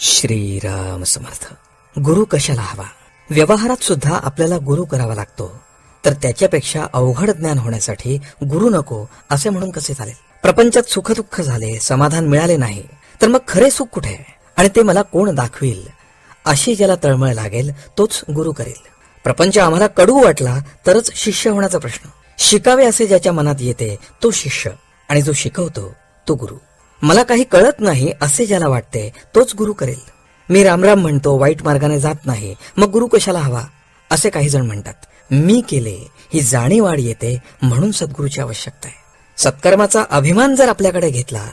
श्रीराम समर्थ. गुरु कशाला हवा? व्यवहारात सुद्धा आपल्याला गुरु करावा लागतो, तर त्याच्यापेक्षा अवघड ज्ञान होण्यासाठी गुरु नको असे म्हणून कसे चालेल? प्रपंचात सुखदुःख झाले, समाधान मिळाले नाही, तर मग खरे सुख कुठे आहे आणि ते मला कोण दाखवील? अशी ज्याला तळमळ लागेल तोच गुरु करेल. प्रपंच आम्हाला कडू वाटला तरच शिष्य होण्याचा प्रश्न. शिकावे असे ज्याच्या मनात येते तो शिष्य, आणि जो शिकवतो तो गुरु. मला काही कळत नाही असे ज्याला वाटते तोच गुरु करेल. मी रामराम म्हणतो, वाईट मार्गाने जात नाही, मग गुरु कशाला हवा असे काही जण म्हणतात. मी केले ही जाणीवाड येते म्हणून सद्गुरूची आवश्यकता आहे. सत्कर्माचा अभिमान जर आपल्याकडे घेतला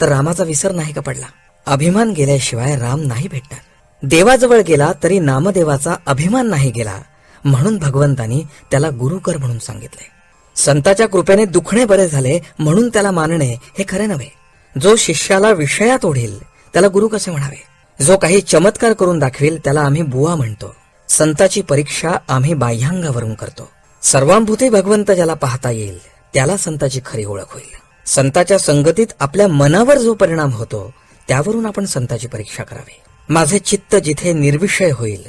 तर रामाचा विसर नाही का पडला? अभिमान गेल्याशिवाय राम नाही भेटणार. देवाजवळ गेला तरी नामदेवाचा अभिमान नाही गेला, म्हणून भगवंतानी त्याला गुरु कर म्हणून सांगितले. संताच्या कृपेने दुखणे बरे झाले म्हणून त्याला मानणे हे खरे नव्हे. जो शिष्याला विषयात ओढील त्याला गुरु कसे म्हणावे? जो काही चमत्कार करून दाखवेल त्याला आम्ही बुवा म्हणतो. संताची परीक्षा आम्ही बाह्यांगावरून करतो. सर्वांभूती भगवंत ज्याला पाहता येईल त्याला संताची खरी ओळख होईल. संताच्या संगतीत आपल्या मनावर जो परिणाम होतो त्यावरून आपण संताची परीक्षा करावी. माझे चित्त जिथे निर्विषय होईल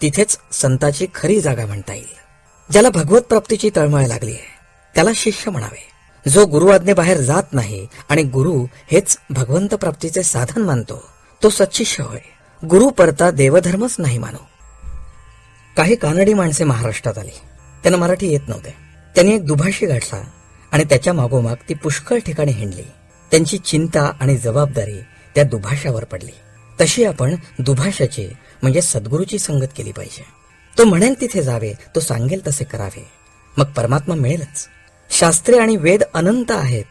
तिथेच संताची खरी जागा म्हणता येईल. ज्याला भगवत प्राप्तीची तळमळ लागली आहे त्याला शिष्य म्हणावे. जो गुरु आज्ञेबाहेर जात नाही आणि गुरु हेच भगवंत प्राप्तीचे साधन मानतो तो सच्शिष्य होय. गुरु परता देवधर्मच नाही मानो. काही कानडी माणसे महाराष्ट्रात आली. त्यांना मराठी येत नव्हते. त्यांनी एक दुभाषी गाठला आणि त्याच्या मागोमाग ती पुष्कळ ठिकाणी हिंडली. त्यांची चिंता आणि जबाबदारी त्या दुभाषावर पडली. तशी आपण दुभाषाची म्हणजे सद्गुरूची संगत केली पाहिजे. तो म्हणेल तिथे जावे, तो सांगेल तसे करावे, मग परमात्मा मिळेलच. शास्त्रे आणि वेद अनंत आहेत,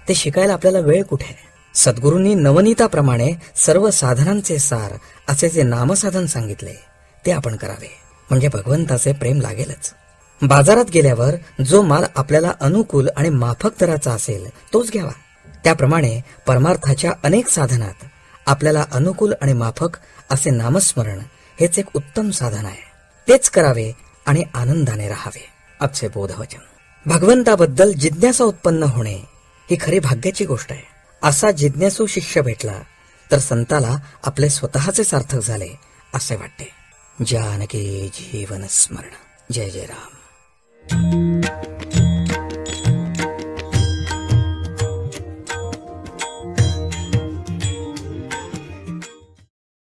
ते शिकायला आपल्याला वेळ कुठे? सद्गुरूंनी नवनीताप्रमाणे सर्व साधनांचे सार असे जे नामसाधन सांगितले ते आपण करावे, म्हणजे भगवंताचे प्रेम लागेलच. बाजारात गेल्यावर जो माल आपल्याला अनुकूल आणि माफक दराचा असेल तोच घ्यावा. त्याप्रमाणे परमार्थाच्या अनेक साधनात आपल्याला अनुकूल आणि माफक असे नामस्मरण हेच एक उत्तम साधन आहे. तेच करावे आणि आनंदाने राहावे. आजचे बोधवचन. भगवंताबद्दल जिज्ञासा उत्पन्न होणे ही खरी भाग्याची गोष्ट आहे. असा जिज्ञासू शिष्य भेटला तर संताला आपले स्वतःचे सार्थक झाले असे वाटते. जानकी जीवन स्मरण. जय जय राम.